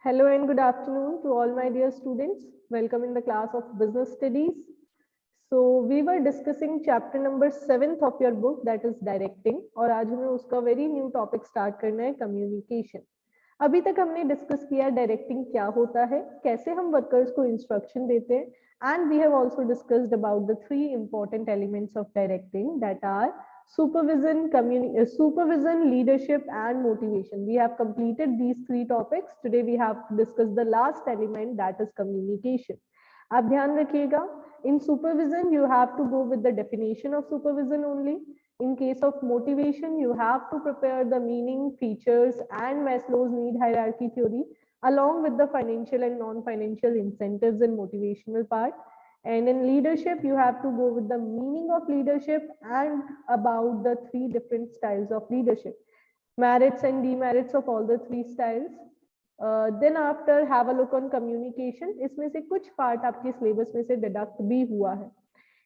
Hello and good afternoon to all my dear students. Welcome in the class of Business Studies. So we were discussing chapter number 7th of your book, that is directing, और आज हमें उसका very new topic start करना है, communication. अभी तक हमने discuss किया डायरेक्टिंग क्या होता है, कैसे हम वर्कर्स को इंस्ट्रक्शन देते हैं, and we have also discussed about the three important elements of directing, that are supervision, leadership and motivation. We have completed these three topics. Today we have discussed the last element, that is communication. आप ध्यान रखिएगा, in supervision you have to go with the definition of supervision only. In case of motivation, you have to prepare the meaning, features and Maslow's need hierarchy theory along with the financial and non-financial incentives and motivational part. And in leadership, you have to go with the meaning of leadership and about the three different styles of leadership, merits and demerits of all the three styles. Then after, have a look on communication. इसमें से कुछ part आपके syllabus में से deduct भी हुआ है.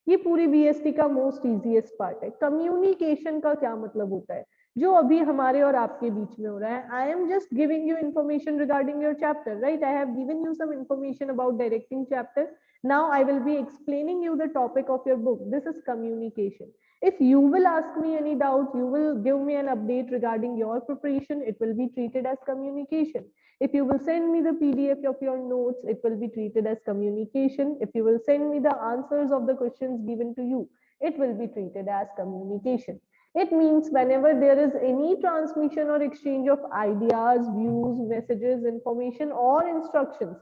ये पूरी बीएसटी का मोस्ट इजीएस्ट पार्ट है. कम्युनिकेशन का क्या मतलब होता है, जो अभी हमारे और आपके बीच में हो रहा है. I am just giving you information regarding your chapter, right. I have given you some information about directing chapter. Now I will be explaining you the topic of your book. This is communication. If you will ask me any doubt, you will give me an update regarding your preparation, it will be treated as communication. If you will send me the PDF of your notes, it will be treated as communication. If you will send me the answers of the questions given to you, it will be treated as communication. It means whenever there is any transmission or exchange of ideas, views, messages, information or instructions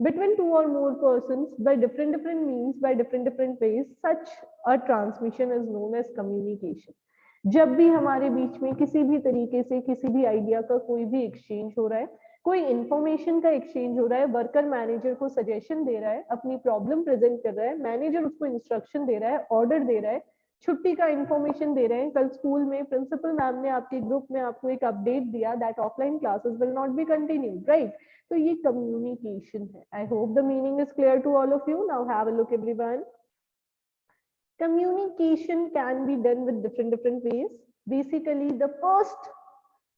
between two or more persons by different means, by different ways, such a transmission is known as communication. जब भी हमारे बीच में किसी भी तरीके से किसी भी आइडिया का कोई भी एक्सचेंज हो रहा है, कोई इंफॉर्मेशन का एक्सचेंज हो रहा है, वर्कर मैनेजर को सजेशन दे रहा है, अपनी प्रॉब्लम प्रेजेंट कर रहा है, मैनेजर उसको इंस्ट्रक्शन दे रहा है, ऑर्डर दे रहा है, छुट्टी का इंफॉर्मेशन दे रहे हैं. कल स्कूल में प्रिंसिपल मैम ने आपके ग्रुप में आपको एक अपडेट दिया that offline classes will not be continued, right. तो ये कम्युनिकेशन है. I hope the meaning is clear to all of you. Now have a look everyone. Communication can be done with different ways. Basically, the first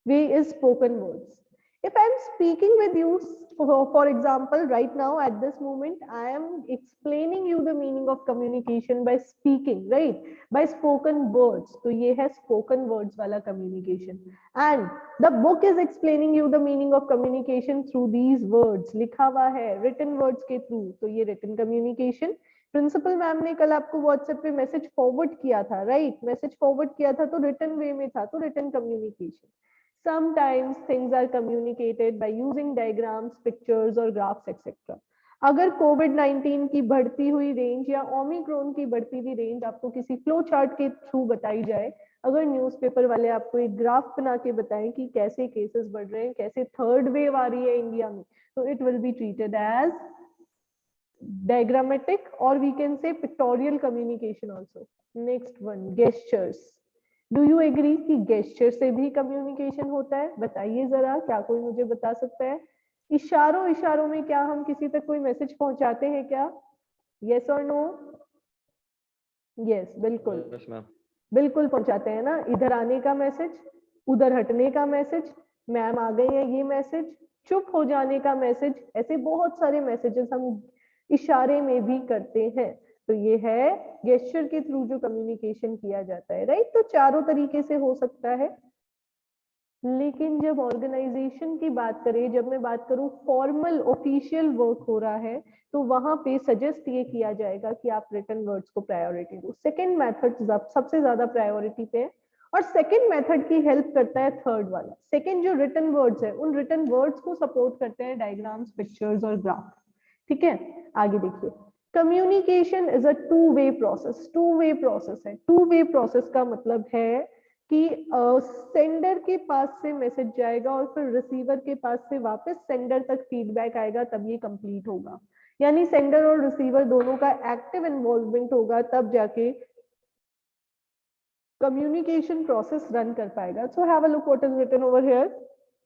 way is spoken words. If I'm speaking with you, for example, right now at this moment, I am explaining you the meaning of communication by speaking, right? By spoken words. So, ये है spoken words वाला communication. And the book is explaining you the meaning of communication through these words. लिखा हुआ है written words के through. तो ये written communication. Principal ma'am ने कल आपको व्हाट्सएप पे मैसेज फॉरवर्ड किया था, राइट. मैसेज फॉरवर्ड किया था तो रिटन वे में था, तो written communication. Sometimes things are communicated by using diagrams, pictures और graphs etc. अगर कोविड-19 की बढ़ती हुई रेंज या ओमिक्रॉन की बढ़ती हुई रेंज आपको किसी फ्लो चार्ट के थ्रू बताई जाए, अगर न्यूज़पेपर वाले आपको एक ग्राफ बना के बताएं कि कैसे केसेस बढ़ रहे हैं, कैसे थर्ड वेव आ रही है इंडिया में, तो it will be treated as diagrammatic or we can say pictorial communication also. Next one, gestures. Do you agree कि gesture से भी communication होता है? बताइए जरा, क्या कोई मुझे बता सकता है? इशारों में क्या हम किसी तक कोई मैसेज पहुंचाते हैं क्या? Yes or no? Yes, बिल्कुल. yes, बिल्कुल पहुंचाते हैं ना. इधर आने का मैसेज, उधर हटने का मैसेज, मैम आ गई है ये मैसेज, चुप हो जाने का मैसेज, ऐसे बहुत सारे मैसेजेस हम इशारे में भी करते हैं. तो ये है गेस्चर के थ्रू जो कम्युनिकेशन किया जाता है, राइट. तो चारों तरीके से हो सकता है. लेकिन जब ऑर्गेनाइजेशन की बात करें, जब मैं बात करूं फॉर्मल ऑफिशियल वर्क हो रहा है, तो वहां पे सजेस्ट ये किया जाएगा कि आप रिटन वर्ड्स को प्रायोरिटी दो. सेकेंड मेथड सबसे ज्यादा प्रायोरिटी पे है और सेकेंड मेथड की हेल्प करता है थर्ड वाला. सेकेंड जो रिटन वर्ड्स है, उन रिटन वर्ड्स को सपोर्ट करते हैं डायग्राम्स, पिक्चर्स और ग्राफ. ठीक है, आगे देखिए. Communication is a two way process. Two way process है. टू वे प्रोसेस का मतलब है कि सेंडर के पास से मैसेज जाएगा और फिर रिसीवर के पास से वापस सेंडर तक फीडबैक आएगा, तब ये कंप्लीट होगा. यानी सेंडर और रिसीवर दोनों का एक्टिव इन्वॉल्वमेंट होगा, तब जाके कम्युनिकेशन प्रोसेस रन कर पाएगा. So have a look what is written over here.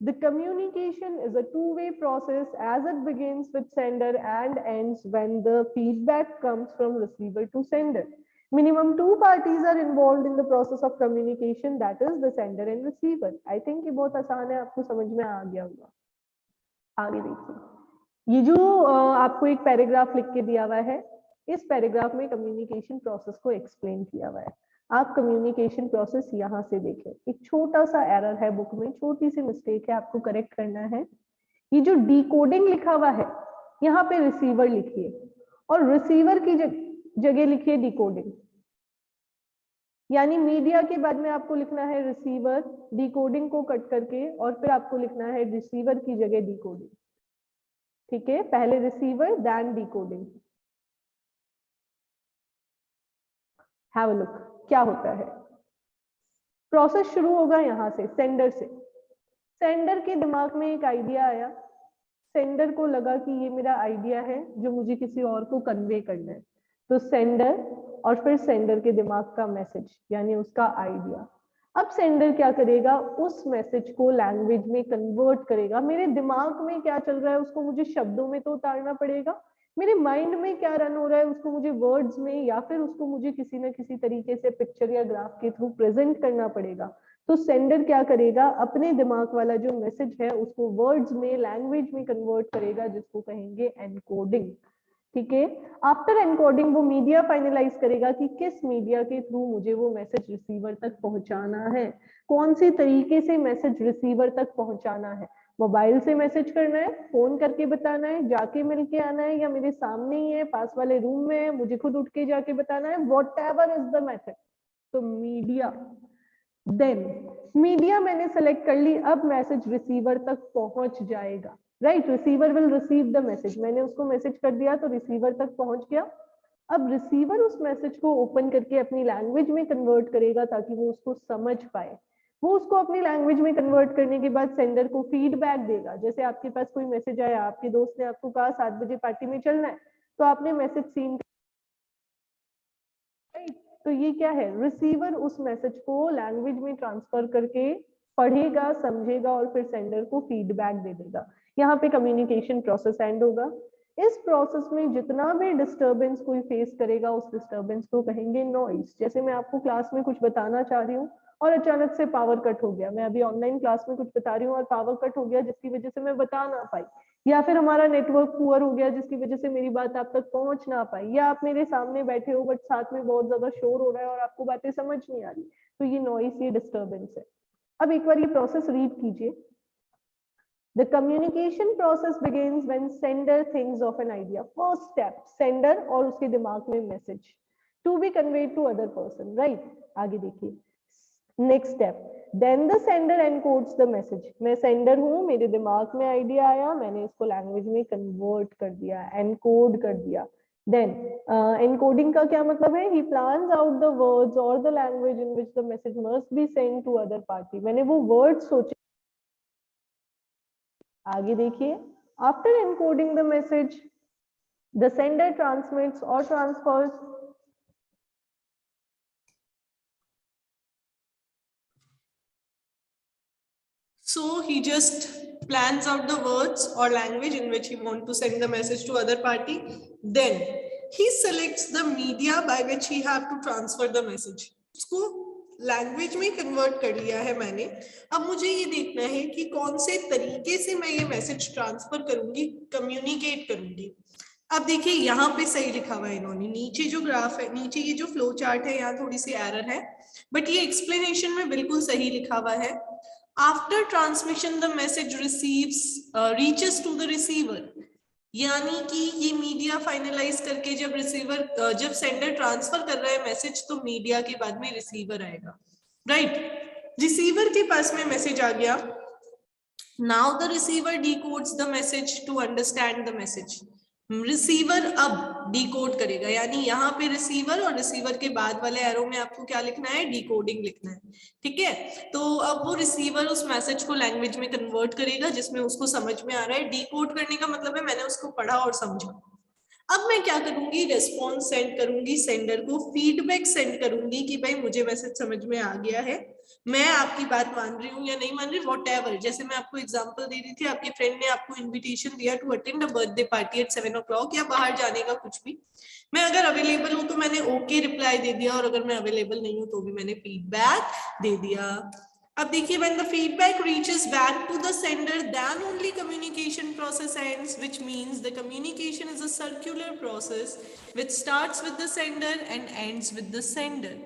The communication is a two-way process as it begins with sender and ends when the feedback comes from receiver to sender. Minimum two parties are involved in the process of communication, that is the sender and receiver. I think ये बहुत आसान है, आपको समझ में आ गया होगा. आगे देखिए, ये जो आपको एक पैराग्राफ लिख के दिया हुआ है, इस पैराग्राफ में कम्युनिकेशन प्रोसेस को एक्सप्लेन किया हुआ है। आप कम्युनिकेशन प्रोसेस यहाँ से देखें, एक छोटा सा एरर है बुक में, छोटी सी मिस्टेक है, आपको करेक्ट करना है। ये जो डिकोडिंग लिखा हुआ है, यहाँ पे रिसीवर लिखिए और रिसीवर की जगह लिखिए डिकोडिंग। यानी मीडिया के बाद में आपको लिखना है रिसीवर, डिकोडिंग को कट करके, और फिर आपको लिखना है रिसीवर की जगह डिकोडिंग। ठीक है, पहले receiver then decoding. Have a look क्या होता है। प्रोसेस शुरू होगा यहाँ से, सेंडर से। सेंडर के दिमाग में एक आइडिया आया, सेंडर को लगा कि ये मेरा आइडिया है जो मुझे किसी और को कन्वे करना है, तो सेंडर और फिर सेंडर के दिमाग का मैसेज यानी उसका आइडिया। अब सेंडर क्या करेगा, उस मैसेज को लैंग्वेज में कन्वर्ट करेगा। मेरे दिमाग में क्या चल रहा है उसको मुझे शब्दों में तो उतारना पड़ेगा, मेरे माइंड में क्या रन हो रहा है उसको मुझे वर्ड्स में या फिर उसको मुझे किसी ना किसी तरीके से पिक्चर या ग्राफ के थ्रू प्रेजेंट करना पड़ेगा। तो सेंडर क्या करेगा, अपने दिमाग वाला जो मैसेज है उसको वर्ड्स में, लैंग्वेज में कन्वर्ट करेगा, जिसको कहेंगे एनकोडिंग। ठीक है, आफ्टर एनकोडिंग वो मीडिया फाइनलाइज करेगा कि किस मीडिया के थ्रू मुझे वो मैसेज रिसीवर तक पहुंचाना है, कौन से तरीके से मैसेज रिसीवर तक पहुंचाना है। मोबाइल से मैसेज करना है, फोन करके बताना है, जाके मिलके आना है, या मेरे सामने ही है, पास वाले रूम में है, मुझे खुद उठ के जाके बताना है, व्हाटएवर इज द मेथड। तो मीडिया, देन मीडिया मैंने सेलेक्ट कर ली, अब मैसेज रिसीवर तक पहुंच जाएगा। Right, receiver will receive the message, मैंने उसको मैसेज कर दिया तो रिसीवर तक पहुंच गया। अब रिसीवर उस मैसेज को ओपन करके अपनी लैंग्वेज में कन्वर्ट करेगा ताकि वो उसको समझ पाए। वो उसको अपनी लैंग्वेज में कन्वर्ट करने के बाद सेंडर को फीडबैक देगा। जैसे आपके पास कोई मैसेज आया, आपके दोस्त ने आपको कहा 7 बजे पार्टी में चलना है, तो आपने मैसेज सीन, तो ये क्या है, रिसीवर उस मैसेज को लैंग्वेज में ट्रांसफर करके पढ़ेगा, समझेगा और फिर सेंडर को फीडबैक दे देगा। यहाँ पे कम्युनिकेशन प्रोसेस एंड होगा। इस प्रोसेस में जितना भी डिस्टरबेंस कोई फेस करेगा उस डिस्टरबेंस को कहेंगे नॉइस। जैसे मैं आपको क्लास में कुछ बताना चाह रही हूँ और अचानक से पावर कट हो गया, मैं अभी ऑनलाइन क्लास में कुछ बता रही हूँ और पावर कट हो गया जिसकी वजह से मैं बता ना पाई, या फिर हमारा नेटवर्क पुअर हो गया जिसकी वजह से मेरी बात आप तक पहुंच ना पाई, या आप मेरे सामने बैठे हो बट साथ में बहुत ज्यादा शोर हो रहा है और आपको बातें समझ नहीं आ रही, तो ये नॉइस, ये डिस्टर्बेंस है। अब एक बार ये प्रोसेस रीड कीजिए। The communication process begins when sender thinks of an idea. First step, sender और उसके दिमाग में message to be conveyed to other person, right? आगे देखिए, next step, then the sender encodes the message. मैं sender हूँ, मेरे दिमाग में आइडिया आया, मैंने इसको लैंग्वेज में कन्वर्ट कर दिया, एनकोड कर दिया। देन एनकोडिंग का क्या मतलब है, he plans out the words और the language in which the message must be send to other party. मैंने वो वर्ड्स सोचे। आगे देखिए, after encoding the message the sender transmits और transfers. So he just plans out the words or language in which he want to send the message to other party. Then he selects the media by which he have to transfer the message. उसको language में convert कर लिया है मैंने। अब मुझे ये देखना है कि कौन से तरीके से मैं ये मैसेज ट्रांसफर करूंगी, कम्युनिकेट करूंगी। अब देखिए यहाँ पे सही लिखा हुआ है इन्होंने, नीचे जो ग्राफ है, नीचे ये जो फ्लो चार्ट है, यहाँ थोड़ी सी एरर है, बट ये एक्सप्लेनेशन में बिल्कुल सही लिखा हुआ है। After transmission the message reaches to the receiver, यानी कि ये मीडिया फाइनलाइज करके जब रिसीवर, जब सेंडर ट्रांसफर कर रहा है मैसेज, तो मीडिया के बाद में रिसीवर आएगा, राइट। रिसीवर के पास में मैसेज आ गया, now the receiver decodes the message to understand the message. Receiver अब डिकोड करेगा, यानी यहाँ पे रिसीवर और रिसीवर के बाद वाले एरो में आपको क्या लिखना है, डिकोडिंग लिखना है, ठीक है। तो अब वो रिसीवर उस मैसेज को लैंग्वेज में कन्वर्ट करेगा जिसमें उसको समझ में आ रहा है। डिकोड करने का मतलब है मैंने उसको पढ़ा और समझा। अब मैं क्या करूंगी, रेस्पॉन्स सेंड करूंगी, सेंडर को फीडबैक सेंड करूंगी कि भाई मुझे मैसेज समझ में आ गया है, मैं आपकी बात मान रही हूँ या नहीं मान रही, व्हाटएवर। जैसे मैं आपको एग्जांपल दे रही थी, आपके फ्रेंड ने आपको इनविटेशन दिया to attend a birthday party at 7 o'clock या बाहर जाने का कुछ भी, मैं अगर अवेलेबल हूँ तो मैंने ओके रिप्लाई दे दिया, और अगर मैं अवेलेबल नहीं हूँ तो भी मैंने फीडबैक दे दिया। अब देखिए, when the feedback reaches back to the sender, then only communication process ends, which means the communication is a circular process which starts with the sender and ends with the sender.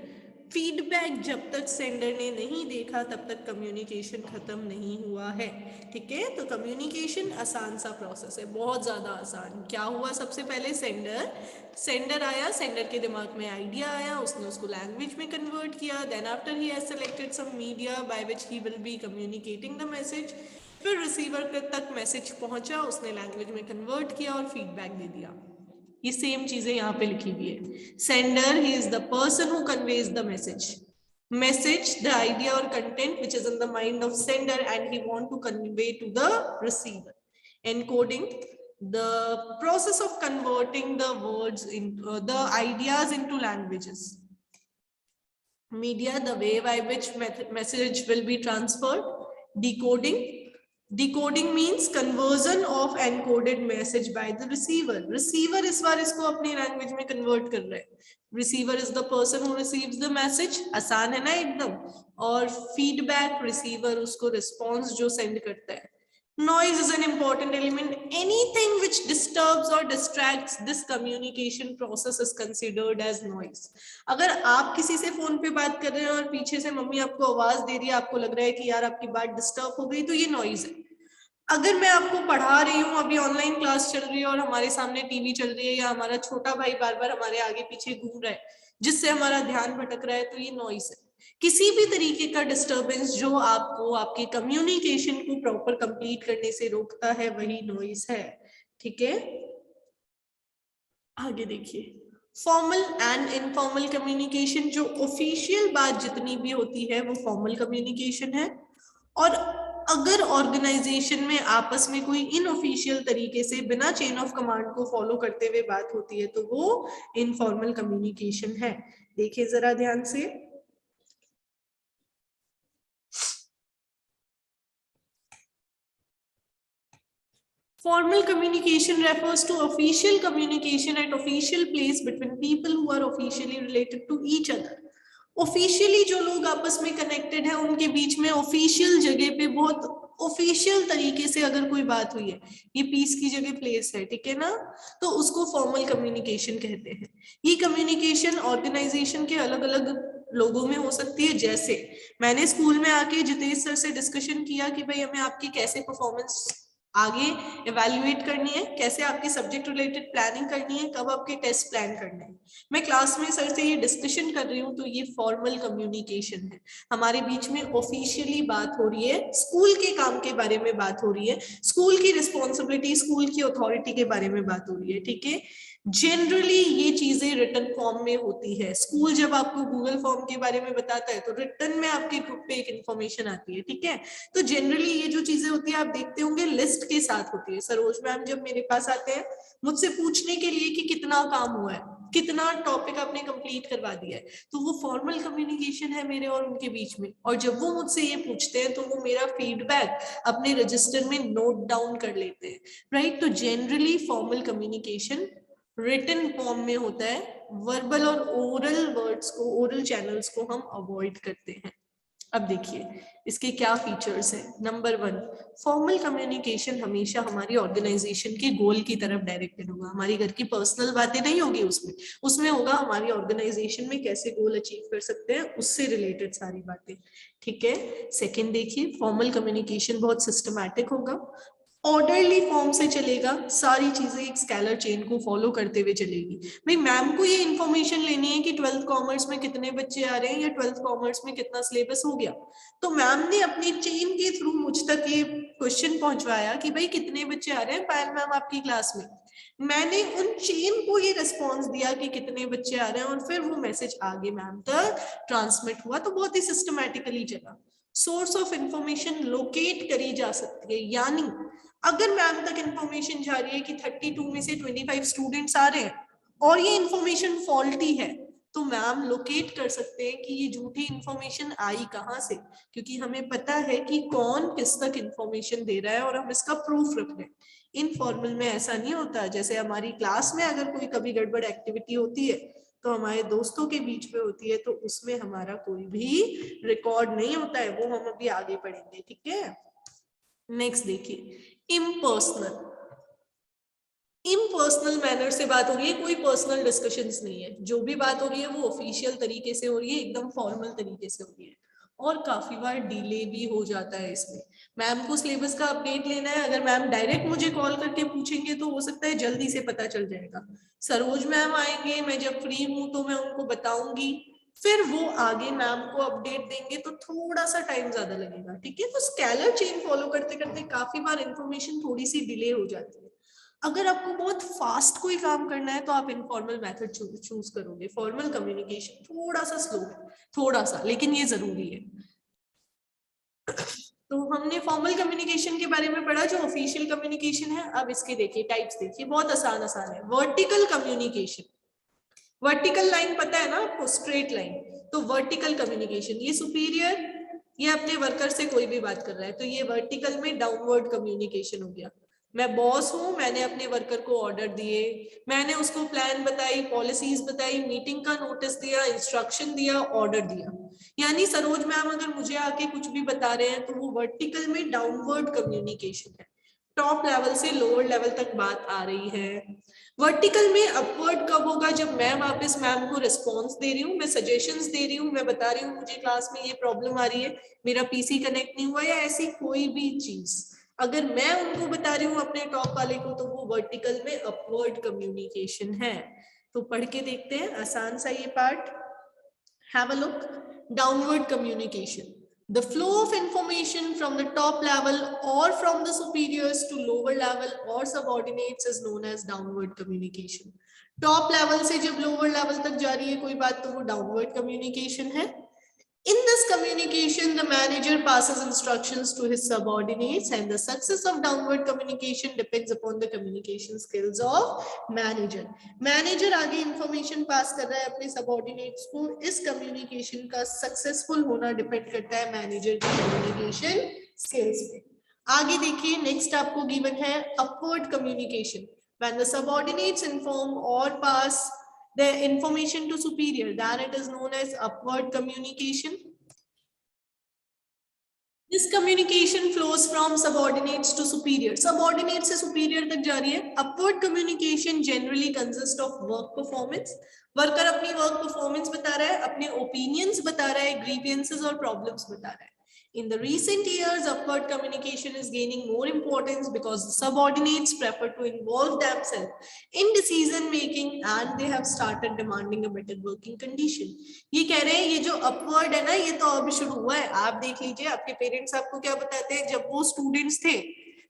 Feedback जब तक sender ने नहीं देखा तब तक communication खत्म नहीं हुआ है, ठीक है। तो कम्युनिकेशन आसान सा प्रोसेस है, बहुत ज्यादा आसान। क्या हुआ, सबसे पहले सेंडर आया, सेंडर के दिमाग में आइडिया आया, उसने उसको लैंग्वेज में कन्वर्ट किया, then after he has selected some media by which he will be communicating the message, फिर रिसीवर तक मैसेज पहुंचा, उसने लैंग्वेज में कन्वर्ट किया और फीडबैक दे दिया। ये सेम चीजें यहाँ पे लिखी हुई है। Sender, he is the person who conveys the message, the idea or content which is in the mind of sender and he want to convey to the receiver. Encoding, the process of converting the words into the ideas into languages. Media, the way by which message will be transferred. Decoding means conversion of encoded message by the receiver. Receiver इस बार इसको अपनी language में convert कर रहा है। Receiver is the person who receives the message, आसान है ना एकदम। और feedback, receiver उसको response जो send करता है। Noise is an important element. Anything which disturbs or distracts this communication process is considered as noise. अगर आप किसी से फोन पे बात कर रहे हैं और पीछे से मम्मी आपको आवाज दे रही है, आपको लग रहा है कि यार आपकी बात डिस्टर्ब हो गई, तो ये नॉइज है। अगर मैं आपको पढ़ा रही हूँ, अभी ऑनलाइन क्लास चल रही है और हमारे सामने टीवी चल रही है, या हमारा छोटा भाई बार बार हमारे आगे पीछे घूम रहा है जिससे हमारा ध्यान भटक रहा है, तो ये नॉइज है। किसी भी तरीके का डिस्टरबेंस जो आपको आपके कम्युनिकेशन को प्रॉपर कंप्लीट करने से रोकता है, वही नॉइज है, ठीक है। आगे देखिए, फॉर्मल एंड इनफॉर्मल कम्युनिकेशन। जो ऑफिशियल बात जितनी भी होती है वो फॉर्मल कम्युनिकेशन है, और अगर ऑर्गेनाइजेशन में आपस में कोई इनऑफिशियल तरीके से बिना चेन ऑफ कमांड को फॉलो करते हुए बात होती है तो वो इनफॉर्मल कम्युनिकेशन है। देखिए जरा ध्यान से, formal communication refers to official communication at official place between people who are officially related to each other. Officially जो लोग आपस में कनेक्टेड है उनके बीच में ऑफिशियल जगह पे बहुत ऑफिशियल तरीके से अगर कोई बात हुई है, ये पीस की जगह प्लेस है, ठीक है ना, तो उसको फॉर्मल कम्युनिकेशन कहते हैं। ये कम्युनिकेशन ऑर्गेनाइजेशन के अलग अलग लोगों में हो सकती है। जैसे मैंने स्कूल में आके जितेश सर से डिस्कशन किया कि भाई हमें आपकी कैसे परफॉर्मेंस आगे इवैल्यूएट करनी है, कैसे आपकी सब्जेक्ट रिलेटेड प्लानिंग करनी है, कब आपके टेस्ट प्लान करने हैं। मैं क्लास में सर से ये डिस्कशन कर रही हूँ, तो ये फॉर्मल कम्युनिकेशन है। हमारे बीच में ऑफिशियली बात हो रही है, स्कूल के काम के बारे में बात हो रही है, स्कूल की रिस्पॉन्सिबिलिटी, स्कूल की अथॉरिटी के बारे में बात हो रही है, ठीक है। जनरली ये चीजें रिटन फॉर्म में होती है। स्कूल जब आपको गूगल फॉर्म के बारे में बताता है तो रिटन में आपके ग्रुप पे एक इन्फॉर्मेशन आती है, ठीक है। तो जनरली ये जो चीजें होती है आप देखते होंगे लिस्ट के साथ होती है। सरोज मैम जब मेरे पास आते हैं मुझसे पूछने के लिए कि कितना काम हुआ है, कितना टॉपिक आपने कंप्लीट करवा दिया है, तो वो फॉर्मल कम्युनिकेशन है मेरे और उनके बीच में। और जब वो मुझसे ये पूछते हैं तो वो मेरा फीडबैक अपने रजिस्टर में नोट डाउन कर लेते हैं, राइट। तो generally formal communication written form में होता है। वर्बल और ओरल वर्ड्स को, ओरल चैनल्स को हम अवॉइड करते हैं। अब देखिए इसके क्या फीचर्स हैं। नंबर 1, फॉर्मल कम्युनिकेशन हमेशा हमारी ऑर्गेनाइजेशन के गोल की तरफ डायरेक्टेड होगा। हमारी घर की पर्सनल बातें नहीं होगी उसमें होगा हमारी ऑर्गेनाइजेशन में कैसे गोल अचीव कर सकते हैं, उससे रिलेटेड सारी बातें, ठीक है। सेकंड देखिए, फॉर्मल कम्युनिकेशन बहुत सिस्टमैटिक होगा, ऑर्डरली फॉर्म से चलेगा, सारी चीजें एक स्केलर चेन को फॉलो करते हुए चलेगी। भाई मैम को ये इन्फॉर्मेशन लेनी है कि 12th कॉमर्स में कितने बच्चे आ रहे हैं या 12th कॉमर्स में कितना सिलेबस हो गया, तो मैम ने अपनी चेन के थ्रू मुझ तक ये क्वेश्चन पहुंचवाया कि भाई कितने बच्चे आ रहे हैं पायल मैम आपकी क्लास में। मैंने उन चेन को ये रिस्पॉन्स दिया कि कितने बच्चे आ रहे हैं, और फिर वो मैसेज आगे मैम तक ट्रांसमिट हुआ, तो बहुत ही सिस्टमैटिकली चला। सोर्स ऑफ इंफॉर्मेशन लोकेट करी जा सकती है, यानी अगर मैम तक इंफॉर्मेशन जा रही है कि 32 में से 25 स्टूडेंट्स आ रहे हैं और ये इंफॉर्मेशन फॉल्टी है, तो मैम लोकेट कर सकते हैं कि ये झूठी इंफॉर्मेशन आई कहां से, क्योंकि हमें पता है कि कौन किस तक इंफॉर्मेशन दे रहा है और हम इसका प्रूफ रख रहे हैं। इनफॉर्मल में ऐसा नहीं होता। जैसे हमारी क्लास में अगर कोई कभी गड़बड़ एक्टिविटी होती है तो हमारे दोस्तों के बीच में होती है, तो उसमें हमारा कोई भी रिकॉर्ड नहीं होता है, वो हम अभी आगे पढ़ेंगे, ठीक है। नेक्स्ट देखिए, इम्पर्सनल। इम्पर्सनल मैनर से बात हो रही है, कोई पर्सनल डिस्कशंस नहीं है, जो भी बात हो रही है वो ऑफिशियल तरीके से हो रही है, एकदम फॉर्मल तरीके से हो रही है, और काफी बार डिले भी हो जाता है इसमें। मैम को सिलेबस का अपडेट लेना है, अगर मैम डायरेक्ट मुझे कॉल करके पूछेंगे तो हो सकता है जल्दी से पता चल जाएगा। सरोज मैम आएंगे, मैं जब फ्री हूं तो मैं उनको बताऊंगी, फिर वो आगे मैम को अपडेट देंगे, तो थोड़ा सा टाइम ज्यादा लगेगा, ठीक है। तो स्केलर चेन फॉलो करते करते काफी बार इंफॉर्मेशन थोड़ी सी डिले हो जाती है। अगर आपको बहुत फास्ट कोई काम करना है तो आप इनफॉर्मल मेथड चूज करोगे, फॉर्मल कम्युनिकेशन थोड़ा सा स्लो है, थोड़ा सा, लेकिन ये जरूरी है। तो हमने फॉर्मल कम्युनिकेशन के बारे में पढ़ा, जो ऑफिशियल कम्युनिकेशन है। अब इसके देखिए टाइप्स, देखिए बहुत आसान आसान है। वर्टिकल कम्युनिकेशन, वर्टिकल लाइन पता है ना आपको, स्ट्रेट लाइन, तो वर्टिकल कम्युनिकेशन, ये सुपीरियर, ये अपने वर्कर से कोई भी बात कर रहा है, तो ये वर्टिकल में डाउनवर्ड कम्युनिकेशन हो गया। मैं बॉस हूं, मैंने अपने वर्कर को ऑर्डर दिए, मैंने उसको प्लान बताई, पॉलिसीज बताई, मीटिंग का नोटिस दिया, इंस्ट्रक्शन दिया, ऑर्डर दिया। यानी सरोज मैम अगर मुझे आके कुछ भी बता रहे हैं तो वो वर्टिकल में डाउनवर्ड कम्युनिकेशन है, टॉप लेवल से लोअर लेवल तक बात आ रही है। वर्टिकल में अपवर्ड कब होगा, जब मैं वापस मैम को रिस्पॉन्स दे रही हूँ, मैं सजेशंस दे रही हूँ, मैं बता रही हूँ मुझे क्लास में ये प्रॉब्लम आ रही है, मेरा पीसी कनेक्ट नहीं हुआ, या ऐसी कोई भी चीज अगर मैं उनको बता रही हूँ अपने टॉप वाले को, तो वो वर्टिकल में अपवर्ड कम्युनिकेशन है। तो पढ़ के देखते हैं, आसान सा ये part, have a look. Downward communication, the flow of information from the top level or from the superiors to lower level or subordinates is known as downward communication. Top level से जब लोअर लेवल तक जा रही है कोई बात, तो वो डाउनवर्ड कम्युनिकेशन है। In this communication, the manager passes instructions to his subordinates, and the success of downward communication depends upon the communication skills of manager. Manager आगे information pass कर रहा है अपने subordinates को, इस communication का successful होना depend करता है manager की communication skills पे। आगे देखिए, next आपको given है upward communication. When the subordinates inform or pass the information to superior, then it is known as upward communication. This communication flows from subordinates to superior. Subordinates से superior तक जा रही है. Upward communication generally consists of work performance. Worker अपनी work performance बता रहा है, अपने opinions बता रहा है, grievances और problems बता रहा है. In the recent years, upward communication is gaining more importance because the subordinates prefer to involve themselves in decision making and they have started demanding a better working condition. ये कह रहे हैं ये जो upward है ना, ये तो अभी शुरू हुआ है। आप देख लीजिए, आपके पेरेंट्स आपको क्या बताते हैं, जब वो स्टूडेंट्स थे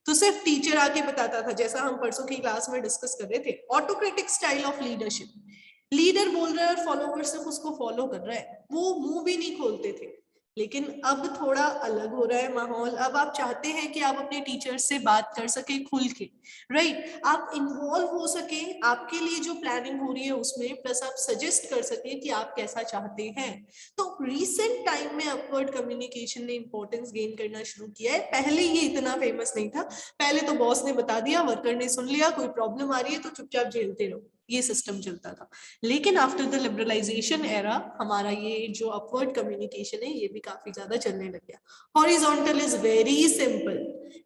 तो सिर्फ टीचर आके बताता था, जैसा हम परसों की क्लास में डिस्कस कर रहे थे, autocratic style of leadership. Leader बोल रहा है और फॉलोवर सिर्फ उसको फॉलो कर रहा है, वो मुंह भी नहीं खोलते थे। लेकिन अब थोड़ा अलग हो रहा है माहौल, अब आप चाहते हैं कि आप अपने टीचर से बात कर सके खुल के, राइट, आप इन्वॉल्व हो सके, आपके लिए जो प्लानिंग हो रही है उसमें, प्लस आप सजेस्ट कर सके कि आप कैसा चाहते हैं। तो रीसेंट टाइम में अपवर्ड कम्युनिकेशन ने इंपॉर्टेंस गेन करना शुरू किया है। पहले ये इतना फेमस नहीं था, पहले तो बॉस ने बता दिया, वर्कर ने सुन लिया, कोई प्रॉब्लम आ रही है तो चुपचाप झेलते रहो, ये सिस्टम चलता था। लेकिन आफ्टर द लिबरलाइजेशन एरा हमारा ये जो अपवर्ड कम्युनिकेशन है ये भी काफी ज्यादा चलने लग गया। Horizontal is very simple,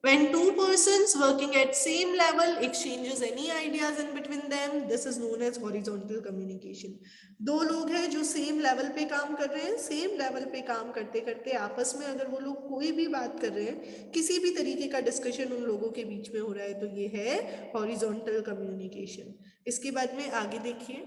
when two persons working at same level exchanges any ideas in between them, this is known as horizontal communication. दो लोग हैं जो सेम लेवल पे काम कर रहे हैं, सेम लेवल पे काम करते करते आपस में अगर वो लोग कोई भी बात कर रहे हैं, किसी भी तरीके का डिस्कशन उन लोगों के बीच में हो रहा है, तो ये है हॉरिजॉन्टल कम्युनिकेशन। इसके बाद में आगे देखिए,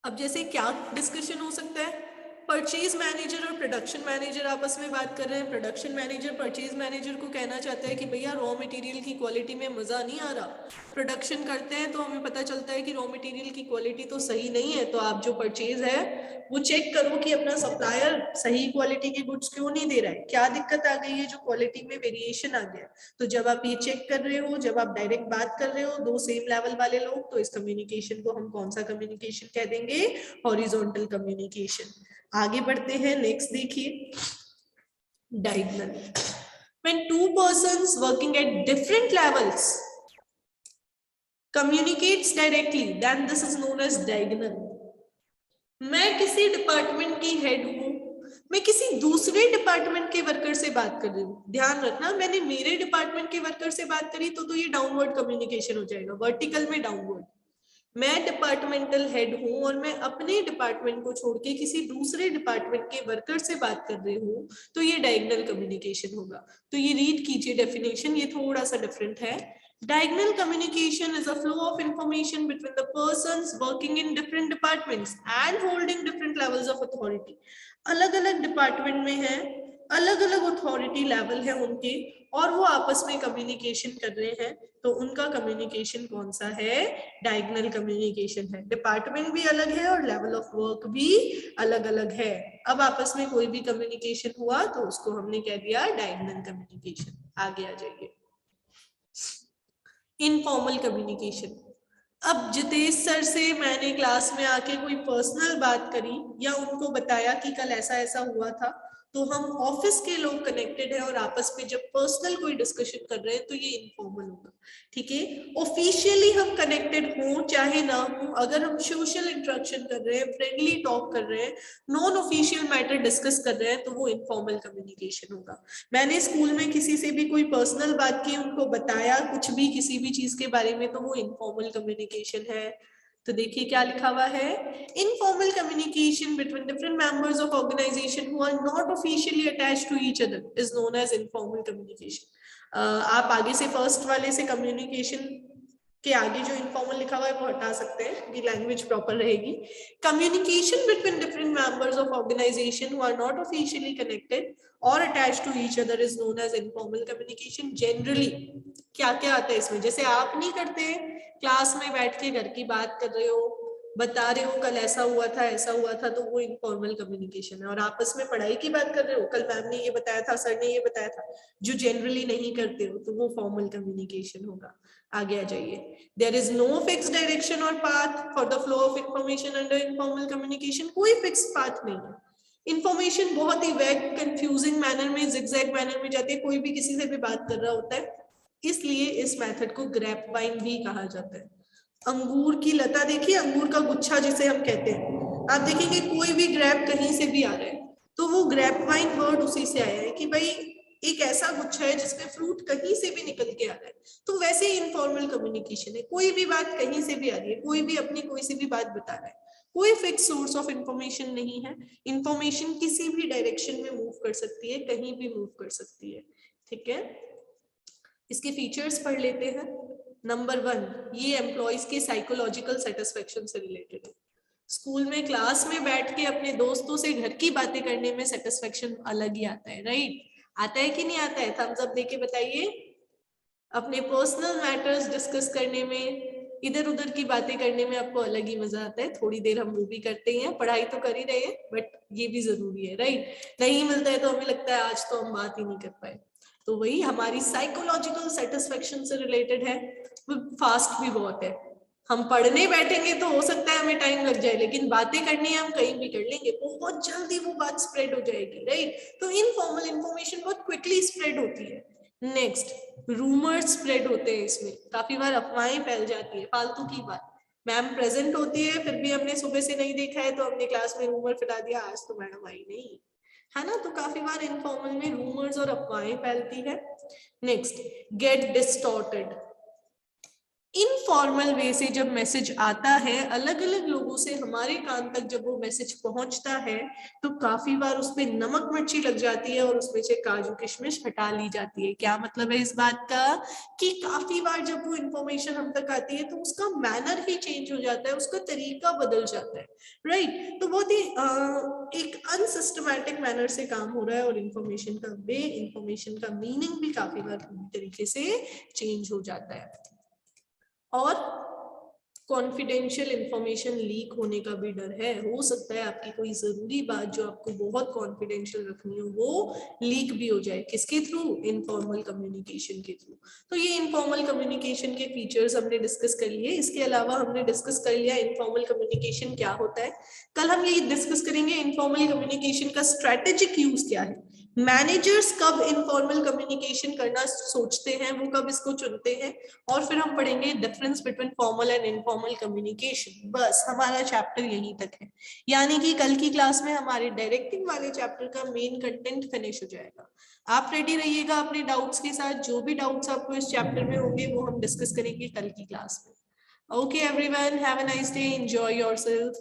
अब जैसे क्या डिस्कशन हो सकता है, परचेज मैनेजर और प्रोडक्शन मैनेजर आपस में बात कर रहे हैं। प्रोडक्शन मैनेजर परचेज मैनेजर को कहना चाहता है कि भैया रॉ मटेरियल की क्वालिटी में मजा नहीं आ रहा, प्रोडक्शन करते हैं तो हमें पता चलता है कि रॉ मटेरियल की क्वालिटी तो सही नहीं है, तो आप जो परचेज है वो चेक करो कि अपना सप्लायर सही क्वालिटी के गुड्स क्यों नहीं दे रहा है, क्या दिक्कत आ गई है जो क्वालिटी में वेरिएशन आ गया। तो जब आप ये चेक कर रहे हो, जब आप डायरेक्ट बात कर रहे हो, दो सेम लेवल वाले लोग, तो इस कम्युनिकेशन को हम कौन सा कम्युनिकेशन कह देंगे, हॉरिजॉन्टल कम्युनिकेशन। आगे बढ़ते हैं, नेक्स्ट देखिए, diagonal. When two persons working at different levels communicates directly, then this is known as diagonal. मैं किसी डिपार्टमेंट की हेड हूँ, मैं किसी दूसरे डिपार्टमेंट के वर्कर से बात कर रही हूँ, ध्यान रखना मैंने मेरे डिपार्टमेंट के वर्कर से बात करी तो ये डाउनवर्ड कम्युनिकेशन हो जाएगा, वर्टिकल में डाउनवर्ड। मैं डिपार्टमेंटल हेड हूं और मैं अपने डिपार्टमेंट को छोड़ के किसी दूसरे डिपार्टमेंट के वर्कर से बात कर रही हूँ तो ये डायगोनल कम्युनिकेशन होगा। तो ये रीड कीजिए डेफिनेशन, ये थोड़ा सा डिफरेंट है। Diagonal communication is a flow of information between the persons working in different departments and holding different levels of authority. अलग अलग डिपार्टमेंट में है, अलग अलग अथॉरिटी लेवल है उनके, और वो आपस में कम्युनिकेशन कर रहे हैं, तो उनका कम्युनिकेशन कौन सा है? डायगोनल कम्युनिकेशन है। डिपार्टमेंट भी अलग है और लेवल ऑफ वर्क भी अलग अलग है। अब आपस में कोई भी कम्युनिकेशन हुआ तो उसको हमने कह दिया डायगोनल कम्युनिकेशन। आगे आ जाइए, इनफॉर्मल कम्युनिकेशन। अब जितेश सर से मैंने क्लास में आके कोई पर्सनल बात करी या उनको बताया कि कल ऐसा ऐसा हुआ था, तो हम ऑफिस के लोग कनेक्टेड हैं और आपस में जब पर्सनल कोई डिस्कशन कर रहे हैं तो ये इनफॉर्मल होगा। ठीक है, ऑफिशियली हम कनेक्टेड हो चाहे ना हो, अगर हम सोशल इंटरेक्शन कर रहे हैं, फ्रेंडली टॉक कर रहे हैं, नॉन ऑफिशियल मैटर डिस्कस कर रहे हैं, तो वो इनफॉर्मल कम्युनिकेशन होगा। मैंने स्कूल में किसी से भी कोई पर्सनल बात की, उनको बताया कुछ भी किसी भी चीज के बारे में, तो वो इनफॉर्मल कम्युनिकेशन है। तो देखिए क्या लिखा हुआ है, informal communication between different members of organization who are not officially attached to each other is known as informal communication. आप आगे से फर्स्ट वाले से कम्युनिकेशन के आगे जो इनफॉर्मल लिखा हुआ है वो हटा सकते हैं क्योंकि लैंग्वेज प्रॉपर रहेगी। Communication between different members of organization who are not officially connected और attached to each other is known as informal communication. Generally क्या क्या आता है इसमें, जैसे आप नहीं करते क्लास में बैठ के घर की बात कर रहे हो, बता रहे हो कल ऐसा हुआ था ऐसा हुआ था, तो वो इनफॉर्मल कम्युनिकेशन है। और आपस में पढ़ाई की बात कर रहे हो, कल मैम ने ये बताया था, सर ने ये बताया था, जो जनरली नहीं करते हो, तो वो फॉर्मल कम्युनिकेशन होगा। आगे आ जाइए, there is no fix direction और path for the flow of information under informal communication. कोई फिक्स पाथ नहीं है, इंफॉर्मेशन बहुत ही वैग कंफ्यूजिंग मैनर में, जिगजैग मैनर में जाती है, कोई भी किसी से भी बात कर रहा होता है, इसलिए इस मेथड को ग्रैप वाइन भी कहा जाता है। अंगूर की लता देखिए, अंगूर का गुच्छा जिसे हम कहते हैं, आप देखेंगे कोई भी ग्रैप कहीं से भी आ रहा है तो वो ग्रैप वाइन वर्ड उसी से आया है कि भाई एक ऐसा गुच्छा है जिसमें फ्रूट कहीं से भी निकल के आ रहा है। तो वैसे ही इनफॉर्मल कम्युनिकेशन है, कोई भी बात कहीं से भी आ रही है, कोई भी अपनी कोई सी भी बात बता रहा है, कोई फिक्स सोर्स ऑफ इंफॉर्मेशन नहीं है। इंफॉर्मेशन किसी भी डायरेक्शन में मूव कर सकती है, कहीं भी मूव कर सकती है। ठीक है, इसके फीचर्स पढ़ लेते हैं। नंबर 1, ये एम्प्लॉयज के साइकोलॉजिकल सेटिस्फेक्शन से रिलेटेड है। स्कूल में क्लास में बैठ के अपने दोस्तों से घर की बातें करने में सेटिस्फेक्शन अलग ही आता है, राइट? आता है कि नहीं आता है? थम्स अप देके बताइए। अपने पर्सनल मैटर्स डिस्कस करने में, इधर उधर की बातें करने में आपको अलग ही मजा आता है। थोड़ी देर हम वो भी करते हैं, पढ़ाई तो कर ही रहे हैं बट ये भी जरूरी है, राइट? नहीं मिलता है तो हमें लगता है आज तो हम बात ही नहीं कर पाए। तो वही हमारी साइकोलॉजिकल सेटिस्फेक्शन से रिलेटेड है। फास्ट भी बहुत है, हम पढ़ने बैठेंगे तो हो सकता है हमें टाइम लग जाए, लेकिन बातें करनी है हम कहीं भी कर लेंगे, बहुत जल्दी वो बात स्प्रेड हो जाएगी, राइट? तो इनफॉर्मल इंफॉर्मेशन बहुत क्विकली स्प्रेड होती है। नेक्स्ट, रूमर्स स्प्रेड होते हैं, इसमें काफी बार अफवाहें फैल जाती है, फालतू की बात। मैम प्रेजेंट होती है फिर भी हमने सुबह से नहीं देखा है तो हमने क्लास में रूमर फैला दिया, आज तो मैडम आई नहीं, है ना? तो काफी बार इनफॉर्मल में रूमर्स और अफवाहें फैलती है। Next, get distorted. Informal way से जब मैसेज आता है अलग अलग लोगों से हमारे कान तक, जब वो मैसेज पहुंचता है तो काफी बार उसमें नमक मिर्ची लग जाती है और उसमें से काजू किशमिश हटा ली जाती है। क्या मतलब है इस बात का? कि काफी बार जब वो इंफॉर्मेशन हम तक आती है तो उसका मैनर ही चेंज हो जाता है, उसका तरीका बदल जाता है, राइट? तो बहुत ही एक अनसिस्टमैटिक मैनर से काम हो रहा है और इंफॉर्मेशन का वे, इंफॉर्मेशन का मीनिंग भी काफी बार पूरी तरीके से चेंज हो जाता है। और कॉन्फिडेंशियल इंफॉर्मेशन लीक होने का भी डर है। हो सकता है आपकी कोई जरूरी बात जो आपको बहुत कॉन्फिडेंशियल रखनी हो वो लीक भी हो जाए। किसके थ्रू? इनफॉर्मल कम्युनिकेशन के थ्रू। तो ये इनफॉर्मल कम्युनिकेशन के फीचर्स हमने डिस्कस कर लिए। इसके अलावा हमने डिस्कस कर लिया इनफॉर्मल कम्युनिकेशन क्या होता है। कल हम ये डिस्कस करेंगे इनफॉर्मल कम्युनिकेशन का स्ट्रेटेजिक यूज क्या है। मैनेजर्स कब इनफॉर्मल कम्युनिकेशन करना सोचते हैं, वो कब इसको चुनते हैं, और फिर हम पढ़ेंगे difference between formal and informal communication. बस हमारा चैप्टर यहीं तक है, यानी कि कल की क्लास में हमारे डायरेक्टिंग वाले चैप्टर का मेन कंटेंट फिनिश हो जाएगा। आप रेडी रहिएगा अपने डाउट्स के साथ, जो भी डाउट्स आपको इस चैप्टर में होंगे वो हम डिस्कस करेंगे कल की क्लास में। Okay everyone, have a nice day, enjoy yourself.